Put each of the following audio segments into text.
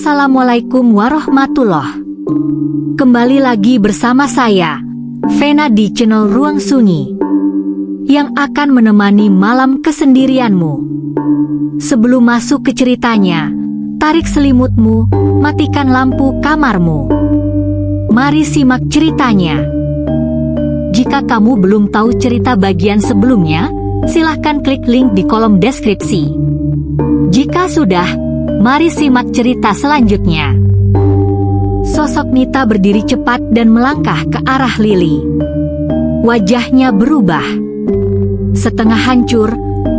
Assalamualaikum warahmatullah. Kembali lagi bersama saya, Vena di channel Ruang Sunyi, yang akan menemani malam kesendirianmu. Sebelum masuk ke ceritanya, tarik selimutmu, matikan lampu kamarmu. Mari simak ceritanya. Jika kamu belum tahu cerita bagian sebelumnya, silahkan klik link di kolom deskripsi. Jika sudah, mari simak cerita selanjutnya. Sosok Nita berdiri cepat dan melangkah ke arah Lili. Wajahnya berubah. Setengah hancur,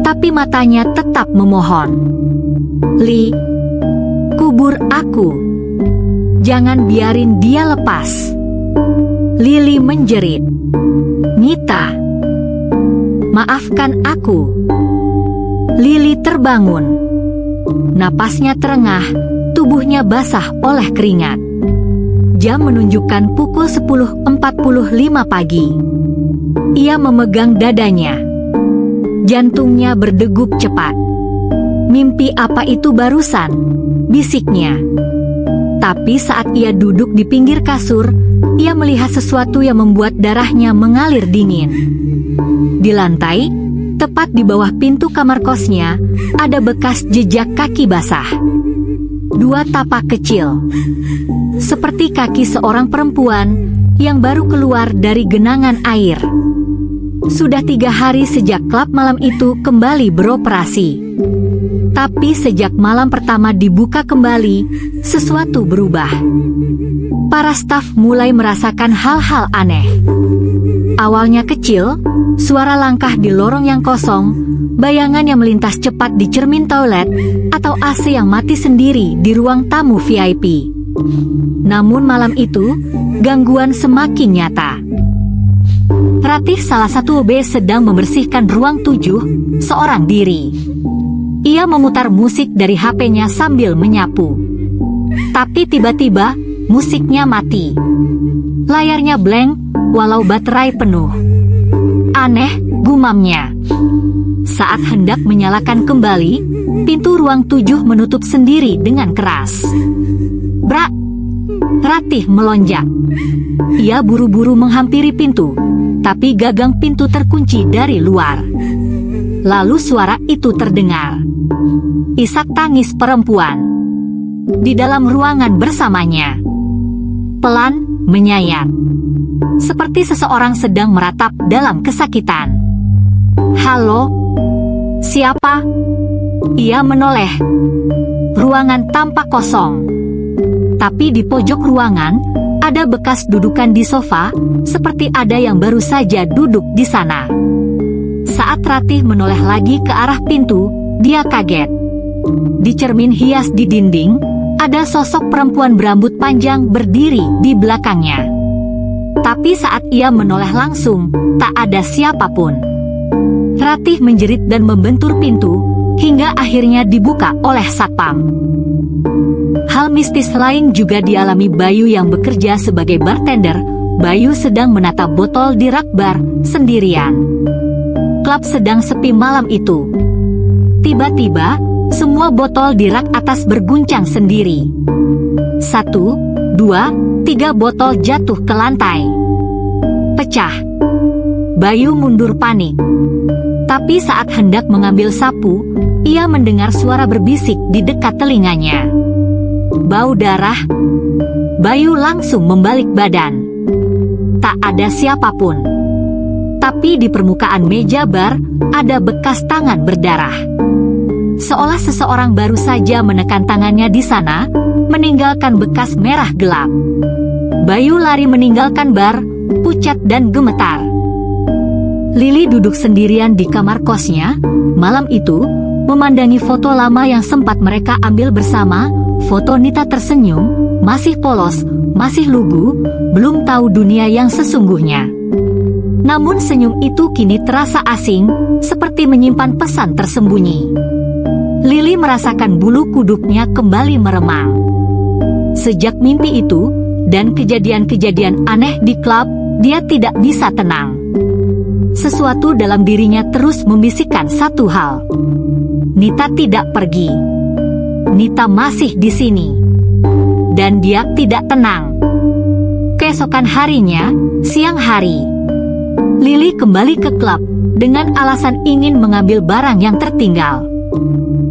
tapi matanya tetap memohon. "Li, kubur aku. Jangan biarin dia lepas." Lili menjerit. "Nita, maafkan aku." Lili terbangun. Napasnya terengah, tubuhnya basah oleh keringat. Jam menunjukkan pukul 10.45 pagi. Ia memegang dadanya. Jantungnya berdegup cepat. "Mimpi apa itu barusan?" bisiknya. Tapi saat ia duduk di pinggir kasur, ia melihat sesuatu yang membuat darahnya mengalir dingin. Di lantai, tepat di bawah pintu kamar kosnya, ada bekas jejak kaki basah. 2 tapak kecil, seperti kaki seorang perempuan yang baru keluar dari genangan air. Sudah 3 hari sejak klub malam itu kembali beroperasi. Tapi sejak malam pertama dibuka kembali, sesuatu berubah. Para staf mulai merasakan hal-hal aneh. Awalnya kecil, suara langkah di lorong yang kosong, bayangan yang melintas cepat di cermin toilet, atau AC yang mati sendiri di ruang tamu VIP. Namun malam itu, gangguan semakin nyata. Ratih, salah satu OB, sedang membersihkan ruang 7, seorang diri. Ia memutar musik dari HP-nya sambil menyapu. Tapi tiba-tiba, musiknya mati. Layarnya blank, walau baterai penuh. "Aneh," gumamnya. Saat hendak menyalakan kembali, pintu ruang 7 menutup sendiri dengan keras. "Brak!" Ratih melonjak. Ia buru-buru menghampiri pintu, tapi gagang pintu terkunci dari luar. Lalu suara itu terdengar. Isak tangis perempuan. Di dalam ruangan bersamanya. Pelan, menyayat. Seperti seseorang sedang meratap dalam kesakitan. "Halo? Siapa?" Ia menoleh. Ruangan tampak kosong. Tapi di pojok ruangan, ada bekas dudukan di sofa, seperti ada yang baru saja duduk di sana. Saat Ratih menoleh lagi ke arah pintu, dia kaget. Di cermin hias di dinding, ada sosok perempuan berambut panjang berdiri di belakangnya. Tapi saat ia menoleh langsung, tak ada siapapun. Ratih menjerit dan membentur pintu, hingga akhirnya dibuka oleh satpam. Hal mistis lain juga dialami Bayu yang bekerja sebagai bartender. Bayu sedang menata botol di rak bar, sendirian. Klub sedang sepi malam itu. Tiba-tiba, semua botol di rak atas berguncang sendiri. 1, 2, 3 botol jatuh ke lantai. Pecah. Bayu mundur panik. Tapi saat hendak mengambil sapu, ia mendengar suara berbisik di dekat telinganya. "Bau darah." Bayu langsung membalik badan. Tak ada siapapun. Tapi di permukaan meja bar, ada bekas tangan berdarah. Seolah seseorang baru saja menekan tangannya di sana, meninggalkan bekas merah gelap. Bayu lari meninggalkan bar, pucat dan gemetar. Lili duduk sendirian di kamar kosnya, malam itu, memandangi foto lama yang sempat mereka ambil bersama. Foto Nita tersenyum, masih polos, masih lugu, belum tahu dunia yang sesungguhnya. Namun senyum itu kini terasa asing, seperti menyimpan pesan tersembunyi. Lili merasakan bulu kuduknya kembali meremang. Sejak mimpi itu, dan kejadian-kejadian aneh di klub, dia tidak bisa tenang. Sesuatu dalam dirinya terus membisikkan satu hal. Nita tidak pergi. Nita masih di sini. dan dia tidak tenang. Keesokan harinya, siang hari, Lily kembali ke klub dengan alasan ingin mengambil barang yang tertinggal.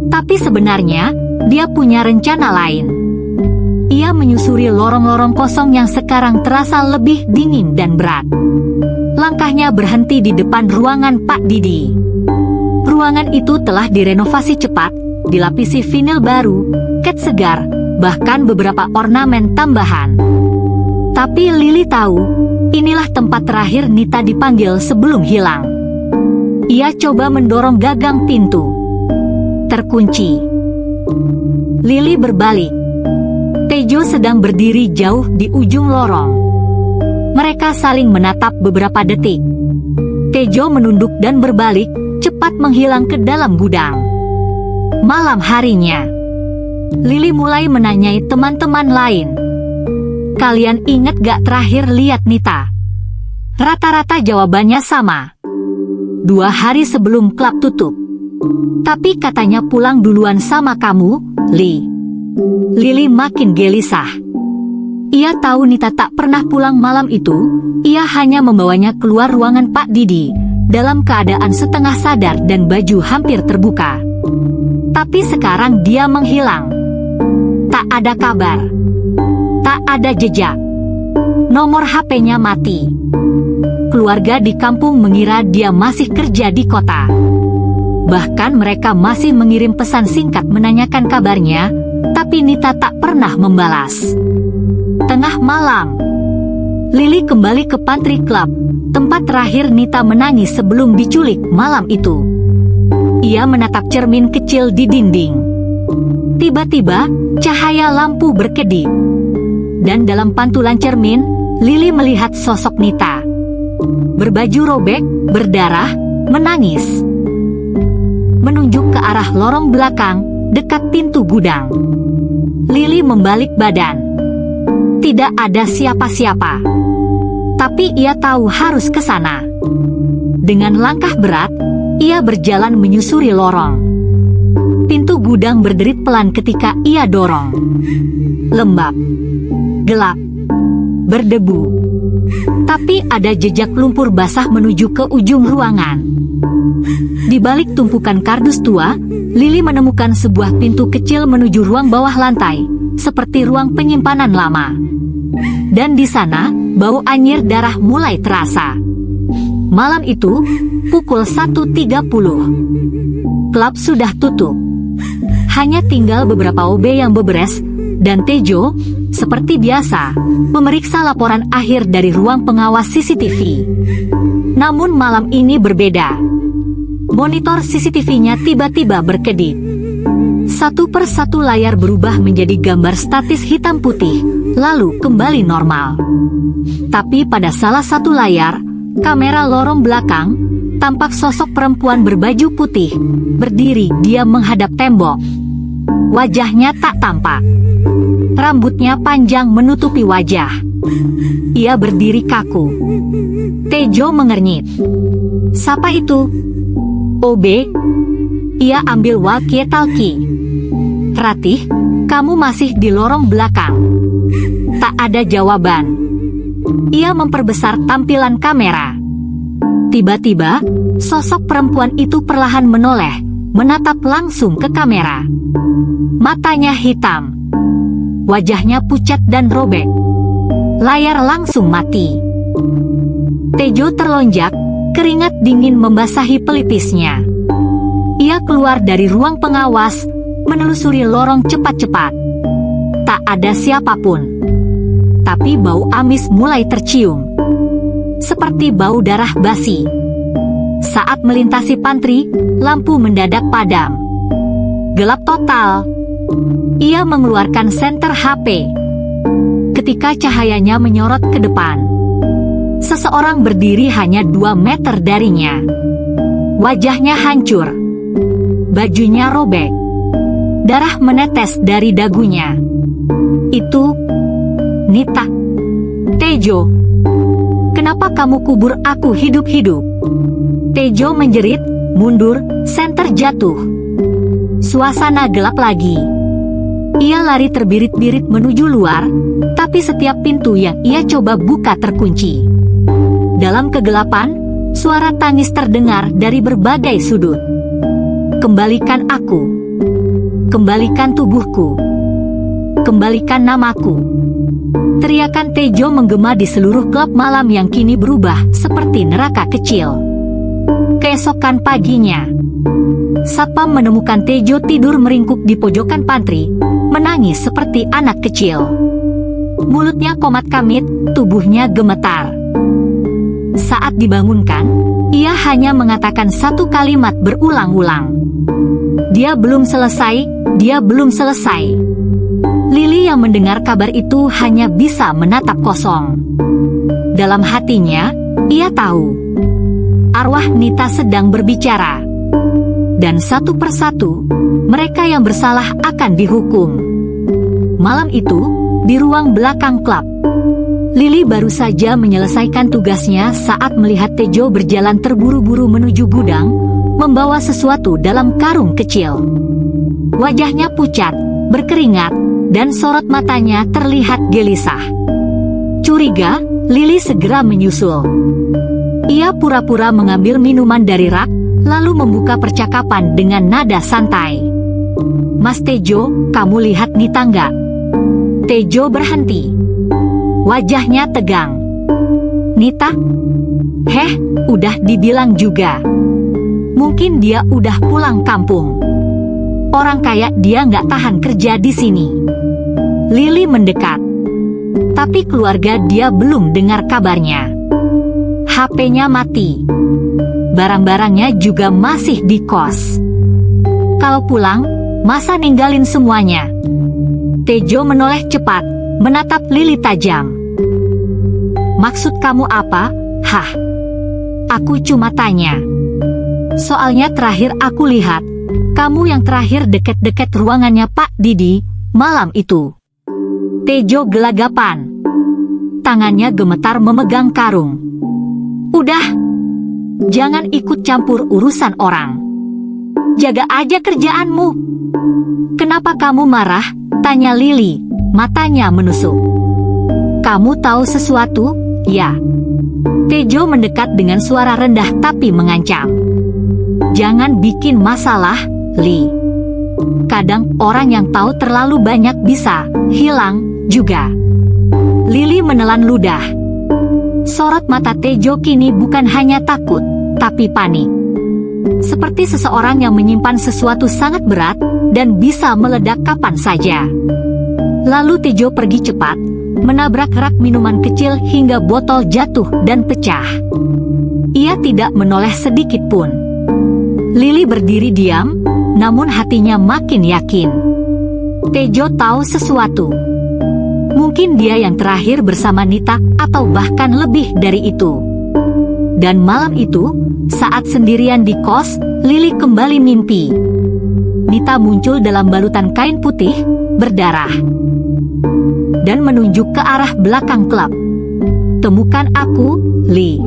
Tapi sebenarnya, dia punya rencana lain. Ia menyusuri lorong-lorong kosong yang sekarang terasa lebih dingin dan berat. Langkahnya berhenti di depan ruangan Pak Didi. Ruangan itu telah direnovasi cepat, dilapisi vinil baru, cat segar, bahkan beberapa ornamen tambahan. Tapi Lily tahu, inilah tempat terakhir Nita dipanggil sebelum hilang. Ia coba mendorong gagang pintu. Terkunci. Lily berbalik. Tejo sedang berdiri jauh di ujung lorong. Mereka saling menatap beberapa detik. Tejo menunduk dan berbalik, cepat menghilang ke dalam gudang. Malam harinya, Lily mulai menanyai teman-teman lain. Kalian ingat gak terakhir lihat Nita? Rata-rata jawabannya sama. 2 hari sebelum klub tutup. Tapi katanya pulang duluan sama kamu, Lee. Lily makin gelisah. Ia tahu Nita tak pernah pulang malam itu. Ia hanya membawanya keluar ruangan Pak Didi dalam keadaan setengah sadar dan baju hampir terbuka. Tapi sekarang dia menghilang. Tak ada kabar. Tak ada jejak. Nomor HP-nya mati. Keluarga di kampung mengira dia masih kerja di kota. Bahkan mereka masih mengirim pesan singkat menanyakan kabarnya, tapi Nita tak pernah membalas. Tengah malam, Lily kembali ke Pantry Club, tempat terakhir Nita menangis sebelum diculik malam itu. Ia menatap cermin kecil di dinding. Tiba-tiba, cahaya lampu berkedip. Dan dalam pantulan cermin, Lily melihat sosok Nita. Berbaju robek, berdarah, menangis. Menunjuk ke arah lorong belakang, dekat pintu gudang. Lily membalik badan. Tidak ada siapa-siapa. Tapi ia tahu harus ke sana. Dengan langkah berat, ia berjalan menyusuri lorong. Pintu gudang berderit pelan ketika ia dorong. Lembab, gelap, berdebu. Tapi ada jejak lumpur basah menuju ke ujung ruangan. Di balik tumpukan kardus tua, Lily menemukan sebuah pintu kecil menuju ruang bawah lantai, seperti ruang penyimpanan lama. Dan di sana, bau anyir darah mulai terasa. Malam itu, pukul 1.30. Klub sudah tutup. Hanya tinggal beberapa OB yang beberes, dan Tejo, seperti biasa, memeriksa laporan akhir dari ruang pengawas CCTV. Namun malam ini berbeda. Monitor CCTV-nya tiba-tiba berkedip. Satu persatu layar berubah menjadi gambar statis hitam putih, lalu kembali normal. Tapi pada salah satu layar, kamera lorong belakang, tampak sosok perempuan berbaju putih, berdiri diam menghadap tembok. Wajahnya tak tampak. Rambutnya panjang menutupi wajah. Ia berdiri kaku. Tejo mengernyit. Siapa itu? OB? Ia ambil walkie-talkie. Ratih, kamu masih di lorong belakang. Tak ada jawaban. Ia memperbesar tampilan kamera. Tiba-tiba, sosok perempuan itu perlahan menoleh, menatap langsung ke kamera. Matanya hitam. Wajahnya pucat dan robek. Layar langsung mati. Tejo terlonjak, keringat dingin membasahi pelipisnya. Ia keluar dari ruang pengawas, menelusuri lorong cepat-cepat. Tak ada siapapun. Tapi bau amis mulai tercium. Seperti bau darah basi. Saat melintasi pantry, lampu mendadak padam. Gelap total. Ia mengeluarkan senter HP. Ketika cahayanya menyorot ke depan, seseorang berdiri hanya 2 meter darinya. Wajahnya hancur. Bajunya robek. Darah menetes dari dagunya. Itu Nita. Tejo, kenapa kamu kubur aku hidup-hidup? Tejo menjerit, mundur, senter jatuh. Suasana gelap lagi. Ia lari terbirit-birit menuju luar, tapi setiap pintu yang ia coba buka terkunci. Dalam kegelapan, suara tangis terdengar dari berbagai sudut. Kembalikan aku. Kembalikan tubuhku. Kembalikan namaku. Teriakan Tejo menggema di seluruh klub malam yang kini berubah seperti neraka kecil. Keesokan paginya, satpam menemukan Tejo tidur meringkuk di pojokan pantry, menangis seperti anak kecil. Mulutnya komat-kamit, tubuhnya gemetar. Saat dibangunkan, ia hanya mengatakan satu kalimat berulang-ulang. Dia belum selesai, dia belum selesai. Lili yang mendengar kabar itu hanya bisa menatap kosong. Dalam hatinya, ia tahu arwah Nita sedang berbicara. Dan satu persatu, mereka yang bersalah akan dihukum. Malam itu, di ruang belakang klub, Lili baru saja menyelesaikan tugasnya saat melihat Tejo berjalan terburu-buru menuju gudang, membawa sesuatu dalam karung kecil. Wajahnya pucat, berkeringat, dan sorot matanya terlihat gelisah. Curiga, Lili segera menyusul. Ia pura-pura mengambil minuman dari rak, lalu membuka percakapan dengan nada santai. "Mas Tejo, kamu lihat Nita nggak?" Tejo berhenti. Wajahnya tegang. "Nita? Heh, udah dibilang juga. Mungkin dia udah pulang kampung. Orang kayak dia nggak tahan kerja di sini." Lili mendekat. Tapi keluarga dia belum dengar kabarnya. HP-nya mati. Barang-barangnya juga masih di kos. Kalau pulang, masa ninggalin semuanya? Tejo menoleh cepat, menatap Lili tajam. "Maksud kamu apa? Hah? Aku cuma tanya. Soalnya terakhir aku lihat, kamu yang terakhir deket-deket ruangannya Pak Didi, malam itu." Tejo gelagapan. Tangannya gemetar memegang karung. "Udah, jangan ikut campur urusan orang. Jaga aja kerjaanmu." "Kenapa kamu marah?" tanya Lili, matanya menusuk. "Kamu tahu sesuatu, ya?" Tejo mendekat dengan suara rendah tapi mengancam. "Jangan bikin masalah, Li. Kadang orang yang tahu terlalu banyak bisa hilang juga." Lili menelan ludah. Sorot mata Tejo kini bukan hanya takut, tapi panik. Seperti seseorang yang menyimpan sesuatu sangat berat dan bisa meledak kapan saja. Lalu Tejo pergi cepat, menabrak rak minuman kecil hingga botol jatuh dan pecah. Ia tidak menoleh sedikit pun. Lili berdiri diam, namun hatinya makin yakin. Tejo tahu sesuatu. Mungkin dia yang terakhir bersama Nita atau bahkan lebih dari itu. Dan malam itu, saat sendirian di kos, Lili kembali mimpi. Nita muncul dalam balutan kain putih, berdarah. Dan menunjuk ke arah belakang klub. "Temukan aku, Li.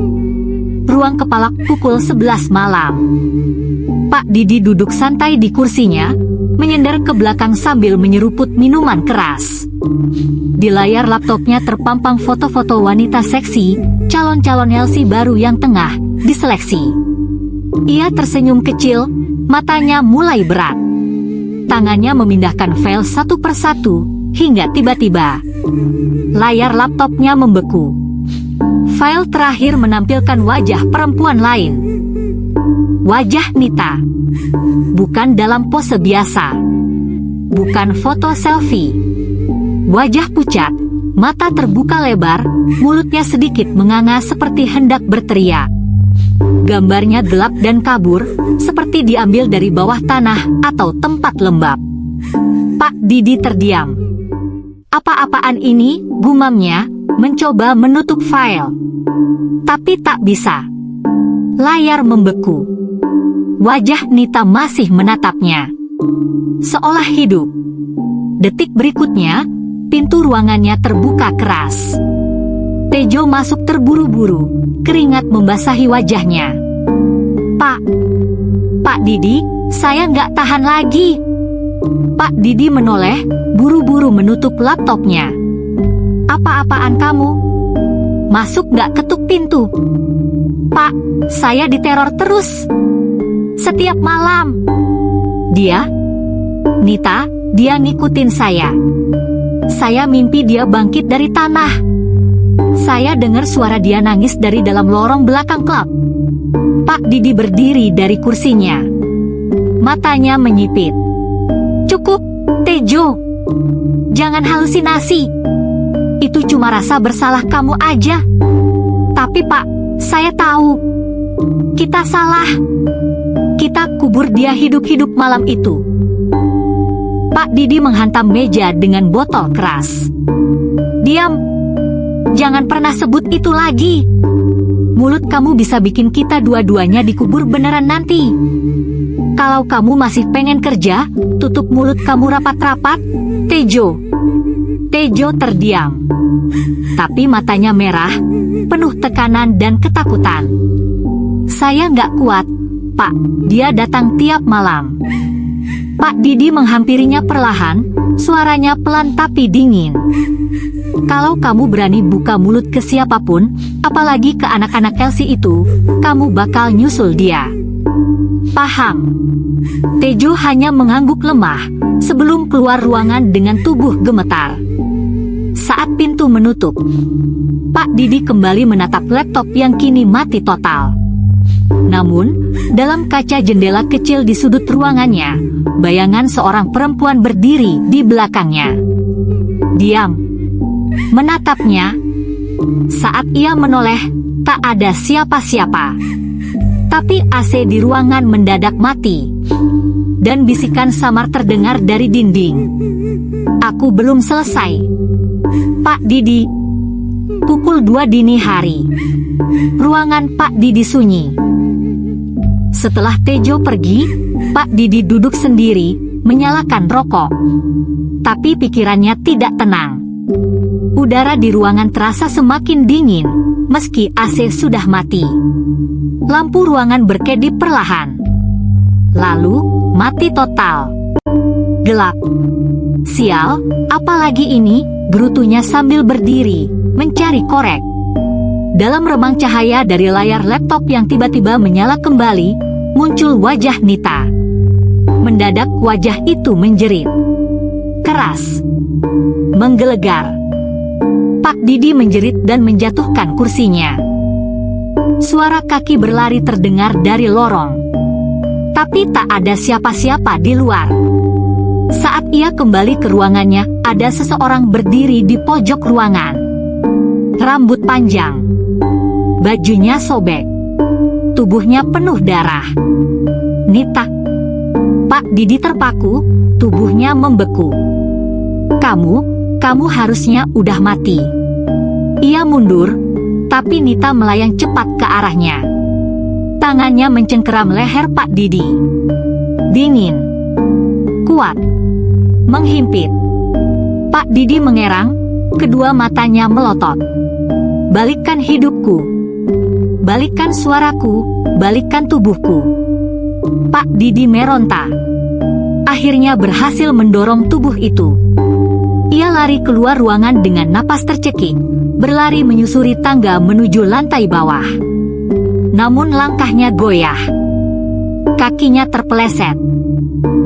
Ruang kepala pukul 11 malam." Pak Didi duduk santai di kursinya, menyender ke belakang sambil menyeruput minuman keras. Di layar laptopnya terpampang foto-foto wanita seksi, calon-calon LC baru yang tengah diseleksi. Ia tersenyum kecil, matanya mulai berat. Tangannya memindahkan file satu persatu, hingga tiba-tiba layar laptopnya membeku. File terakhir menampilkan wajah perempuan lain. Wajah Nita. Bukan dalam pose biasa. Bukan foto selfie. Wajah pucat, mata terbuka lebar, mulutnya sedikit menganga seperti hendak berteriak. Gambarnya gelap dan kabur, seperti diambil dari bawah tanah atau tempat lembab. Pak Didi terdiam. "Apa-apaan ini?" gumamnya, mencoba menutup file. Tapi tak bisa. Layar membeku. Wajah Nita masih menatapnya, seolah hidup. Detik berikutnya, pintu ruangannya terbuka keras. Tejo masuk terburu-buru, keringat membasahi wajahnya. Pak Didi, saya nggak tahan lagi." Pak Didi menoleh, buru-buru menutup laptopnya. Apa-apaan kamu? Masuk nggak ketuk pintu? Pak, saya diteror terus. Setiap malam. Dia? Nita, dia ngikutin saya. Saya mimpi dia bangkit dari tanah. Saya dengar suara dia nangis dari dalam lorong belakang klub. Pak Didi berdiri dari kursinya. Matanya menyipit. Cukup, Tejo. Jangan halusinasi. Itu cuma rasa bersalah kamu aja. Tapi Pak, saya tahu. Kita salah. Kita kubur dia hidup-hidup malam itu. Pak Didi menghantam meja dengan botol keras. Diam. Jangan pernah sebut itu lagi. Mulut kamu bisa bikin kita dua-duanya dikubur beneran nanti. Kalau kamu masih pengen kerja, tutup mulut kamu rapat-rapat, Tejo. Tejo terdiam. Tapi matanya merah, penuh tekanan dan ketakutan. Saya nggak kuat, Pak. Dia datang tiap malam. Pak Didi menghampirinya perlahan, suaranya pelan tapi dingin. Kalau kamu berani buka mulut ke siapapun, apalagi ke anak-anak Elsie itu, kamu bakal nyusul dia. Paham? Tejo hanya mengangguk lemah, sebelum keluar ruangan dengan tubuh gemetar. Saat pintu menutup, Pak Didi kembali menatap laptop yang kini mati total. Namun, dalam kaca jendela kecil di sudut ruangannya, bayangan seorang perempuan berdiri di belakangnya. Diam. Menatapnya. Saat ia menoleh, tak ada siapa-siapa. Tapi AC di ruangan mendadak mati. Dan bisikan samar terdengar dari dinding. Aku belum selesai. Pak Didi. Pukul 2 dini hari. Ruangan Pak Didi sunyi. Setelah Tejo pergi, Pak Didi duduk sendiri, menyalakan rokok. Tapi pikirannya tidak tenang. Udara di ruangan terasa semakin dingin, meski AC sudah mati. Lampu ruangan berkedip perlahan. Lalu, mati total. Gelap. Sial, apalagi ini, gerutunya sambil berdiri, mencari korek. Dalam remang cahaya dari layar laptop yang tiba-tiba menyala kembali, muncul wajah Nita. Mendadak wajah itu menjerit. Keras. Menggelegar. Pak Didi menjerit dan menjatuhkan kursinya. Suara kaki berlari terdengar dari lorong. Tapi tak ada siapa-siapa di luar. Saat ia kembali ke ruangannya, ada seseorang berdiri di pojok ruangan. Rambut panjang. Bajunya sobek. Tubuhnya penuh darah. Nita. Pak Didi terpaku, tubuhnya membeku. Kamu harusnya udah mati. Ia mundur, tapi Nita melayang cepat ke arahnya. Tangannya mencengkeram leher Pak Didi. Dingin. Kuat. Menghimpit. Pak Didi mengerang, kedua matanya melotot. Balikkan hidupku. Balikkan suaraku, balikkan tubuhku. Pak Didi meronta. Akhirnya berhasil mendorong tubuh itu. Ia lari keluar ruangan dengan napas tercekik, berlari menyusuri tangga menuju lantai bawah. Namun langkahnya goyah. Kakinya terpeleset.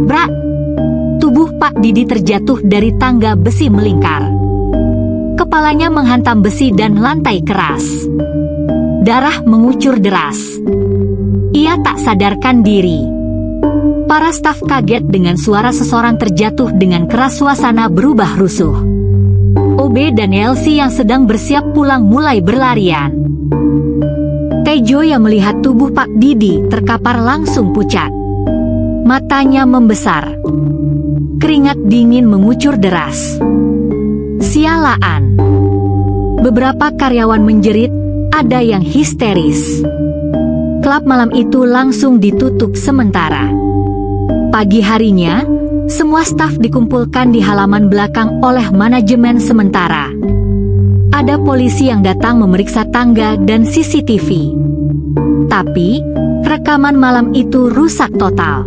Brak! Tubuh Pak Didi terjatuh dari tangga besi melingkar. Kepalanya menghantam besi dan lantai keras. Darah mengucur deras. Ia tak sadarkan diri. Para staf kaget dengan suara seseorang terjatuh dengan keras, suasana berubah rusuh. OB dan Elsie yang sedang bersiap pulang mulai berlarian. Tejo yang melihat tubuh Pak Didi terkapar langsung pucat. Matanya membesar. Keringat dingin mengucur deras. Sialaan. Beberapa karyawan menjerit, ada yang histeris. Klub malam itu langsung ditutup sementara. Pagi harinya, semua staf dikumpulkan di halaman belakang oleh manajemen sementara. Ada polisi yang datang memeriksa tangga dan CCTV. Tapi, rekaman malam itu rusak total.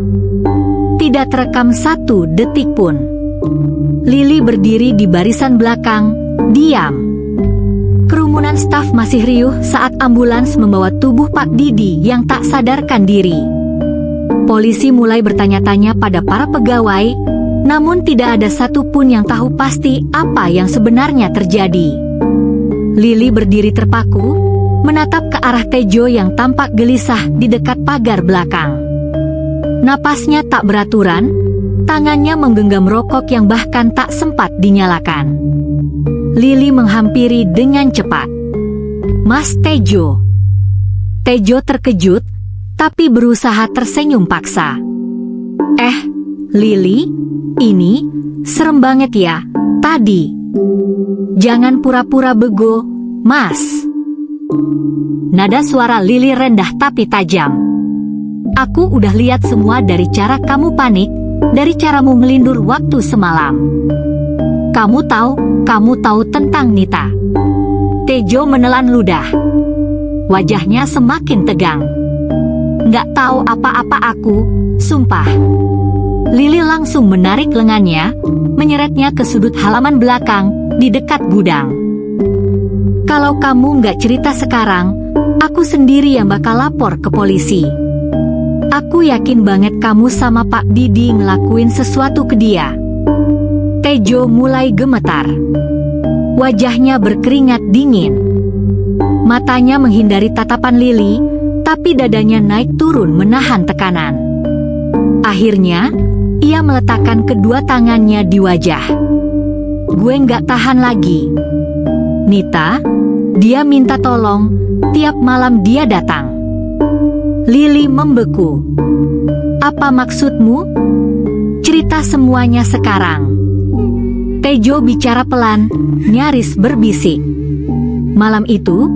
Tidak terekam 1 detik pun. Lili berdiri di barisan belakang, diam. Kerumunan staf masih riuh saat ambulans membawa tubuh Pak Didi yang tak sadarkan diri. Polisi mulai bertanya-tanya pada para pegawai, namun tidak ada satupun yang tahu pasti apa yang sebenarnya terjadi. Lili berdiri terpaku, menatap ke arah Tejo yang tampak gelisah di dekat pagar belakang. Napasnya tak beraturan, tangannya menggenggam rokok yang bahkan tak sempat dinyalakan. Lili menghampiri dengan cepat. "Mas Tejo." Tejo terkejut, tapi berusaha tersenyum paksa. Lili, ini serem banget ya, tadi. Jangan pura-pura bego, Mas." Nada suara Lili rendah tapi tajam. "Aku udah lihat semua dari cara kamu panik, dari caramu melindur waktu semalam. Kamu tahu tentang Nita." Tejo menelan ludah. Wajahnya semakin tegang. "Nggak tahu apa-apa aku, sumpah." Lili langsung menarik lengannya, menyeretnya ke sudut halaman belakang, di dekat gudang. "Kalau kamu nggak cerita sekarang, aku sendiri yang bakal lapor ke polisi. Aku yakin banget kamu sama Pak Didi ngelakuin sesuatu ke dia." Tejo mulai gemetar. Wajahnya berkeringat dingin. Matanya menghindari tatapan Lili, tapi dadanya naik turun menahan tekanan. Akhirnya, ia meletakkan kedua tangannya di wajah. "Gue nggak tahan lagi. Nita, dia minta tolong, tiap malam dia datang." Lili membeku. "Apa maksudmu? Cerita semuanya sekarang." Tejo bicara pelan, nyaris berbisik. "Malam itu,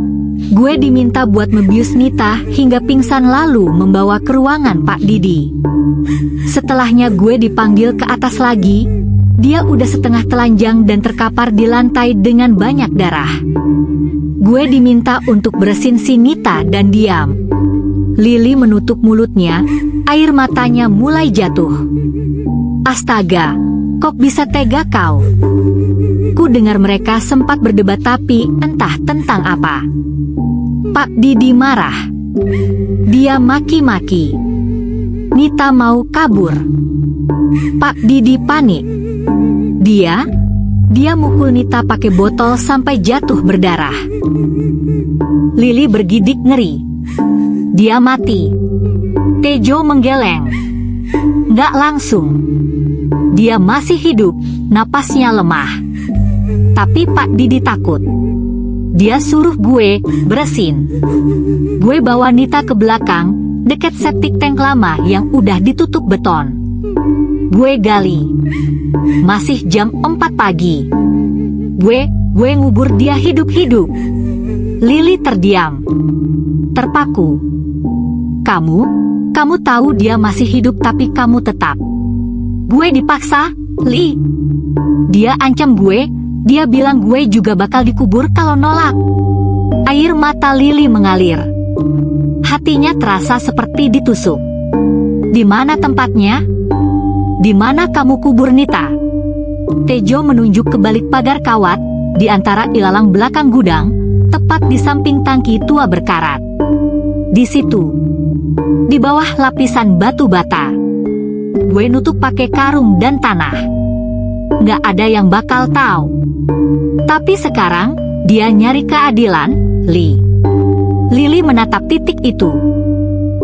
gue diminta buat membius Nita hingga pingsan lalu membawa ke ruangan Pak Didi. Setelahnya gue dipanggil ke atas lagi, dia udah setengah telanjang dan terkapar di lantai dengan banyak darah. Gue diminta untuk beresin si Nita dan diam." Lili menutup mulutnya, air matanya mulai jatuh. "Astaga, kok bisa tega kau?" Ku dengar mereka sempat berdebat tapi entah tentang apa. Pak Didi marah. Dia maki-maki. Nita mau kabur. Pak Didi panik. Dia mukul Nita pakai botol sampai jatuh berdarah. Lili bergidik ngeri. "Dia mati." Tejo menggeleng. "Nggak langsung. Dia masih hidup, napasnya lemah. Tapi Pak Didi takut. Dia suruh gue beresin. Gue bawa Nita ke belakang, dekat septic tank lama yang udah ditutup beton. Gue gali. Masih jam 4 pagi. Gue ngubur dia hidup-hidup." Lili terdiam. Terpaku. Kamu tahu dia masih hidup tapi kamu tetap." "Gue dipaksa, Li. Dia ancam gue, dia bilang gue juga bakal dikubur kalau nolak." Air mata Lili mengalir. Hatinya terasa seperti ditusuk. "Di mana tempatnya? Di mana kamu kubur Nita?" Tejo menunjuk ke balik pagar kawat, di antara ilalang belakang gudang, tepat di samping tangki tua berkarat. "Di situ. Di bawah lapisan batu bata. Gue nutup pakai karung dan tanah. Nggak ada yang bakal tahu. Tapi sekarang, dia nyari keadilan, Li." Lili menatap titik itu.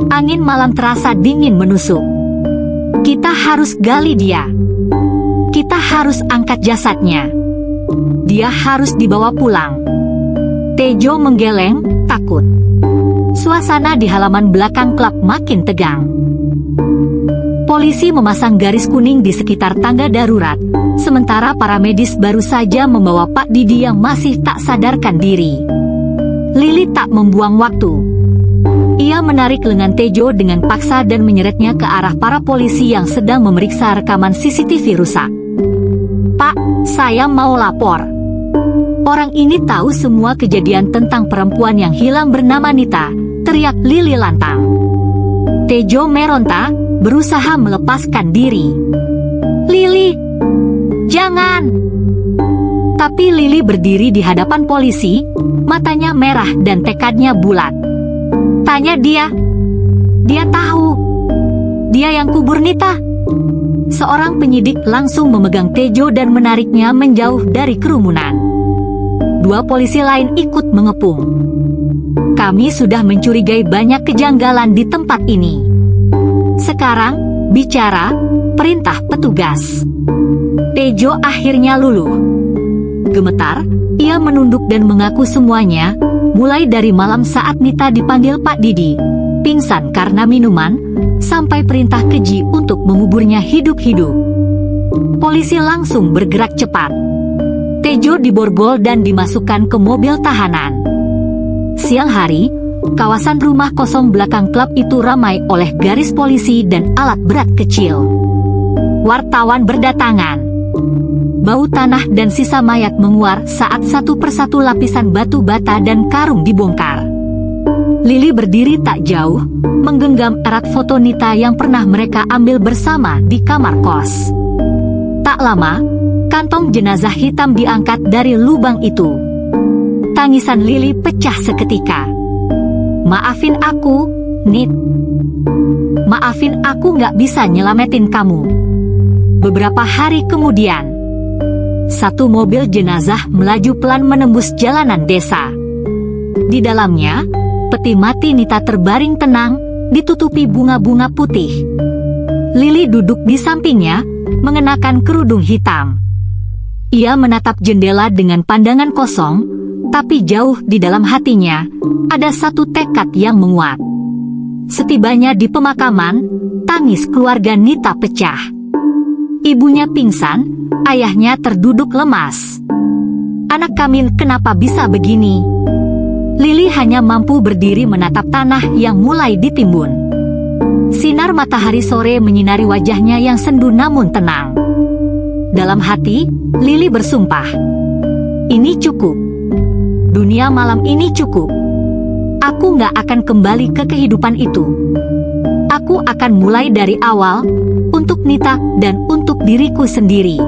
Angin malam terasa dingin menusuk. "Kita harus gali dia. Kita harus angkat jasadnya. Dia harus dibawa pulang." Tejo menggeleng, takut. Suasana di halaman belakang klub makin tegang. Polisi memasang garis kuning di sekitar tangga darurat, sementara para medis baru saja membawa Pak Didi yang masih tak sadarkan diri. Lili tak membuang waktu. Ia menarik lengan Tejo dengan paksa dan menyeretnya ke arah para polisi yang sedang memeriksa rekaman CCTV rusak. "Pak, saya mau lapor. Orang ini tahu semua kejadian tentang perempuan yang hilang bernama Nita," teriak Lili lantang. Tejo meronta, berusaha melepaskan diri. "Lili, jangan!" Tapi Lili berdiri di hadapan polisi, matanya merah dan tekadnya bulat. "Tanya dia. Dia tahu. Dia yang kubur Nita." Seorang penyidik langsung memegang Tejo dan menariknya menjauh dari kerumunan. Dua polisi lain ikut mengepung. "Kami sudah mencurigai banyak kejanggalan di tempat ini. Sekarang, bicara," perintah petugas. Tejo akhirnya luluh. Gemetar, ia menunduk dan mengaku semuanya, mulai dari malam saat Nita dipanggil Pak Didi, pingsan karena minuman, sampai perintah keji untuk menguburnya hidup-hidup. Polisi langsung bergerak cepat. Tejo diborgol dan dimasukkan ke mobil tahanan. Siang hari, kawasan rumah kosong belakang klub itu ramai oleh garis polisi dan alat berat kecil. Wartawan berdatangan. Bau tanah dan sisa mayat menguar saat satu persatu lapisan batu bata dan karung dibongkar. Lili berdiri tak jauh, menggenggam erat foto Nita yang pernah mereka ambil bersama di kamar kos. Tak lama, kantong jenazah hitam diangkat dari lubang itu. Tangisan Lili pecah seketika. "Maafin aku, Nit. Maafin aku nggak bisa nyelamatin kamu." Beberapa hari kemudian, satu mobil jenazah melaju pelan menembus jalanan desa. Di dalamnya, peti mati Nita terbaring tenang, ditutupi bunga-bunga putih. Lili duduk di sampingnya, mengenakan kerudung hitam. Ia menatap jendela dengan pandangan kosong, tapi jauh di dalam hatinya, ada satu tekad yang menguat. Setibanya di pemakaman, tangis keluarga Nita pecah. Ibunya pingsan, ayahnya terduduk lemas. "Anak kami kenapa bisa begini?" Lili hanya mampu berdiri menatap tanah yang mulai ditimbun. Sinar matahari sore menyinari wajahnya yang sendu namun tenang. Dalam hati, Lili bersumpah, "Ini cukup. Dunia malam ini cukup. Aku nggak akan kembali ke kehidupan itu. Aku akan mulai dari awal, untuk Nita dan untuk diriku sendiri."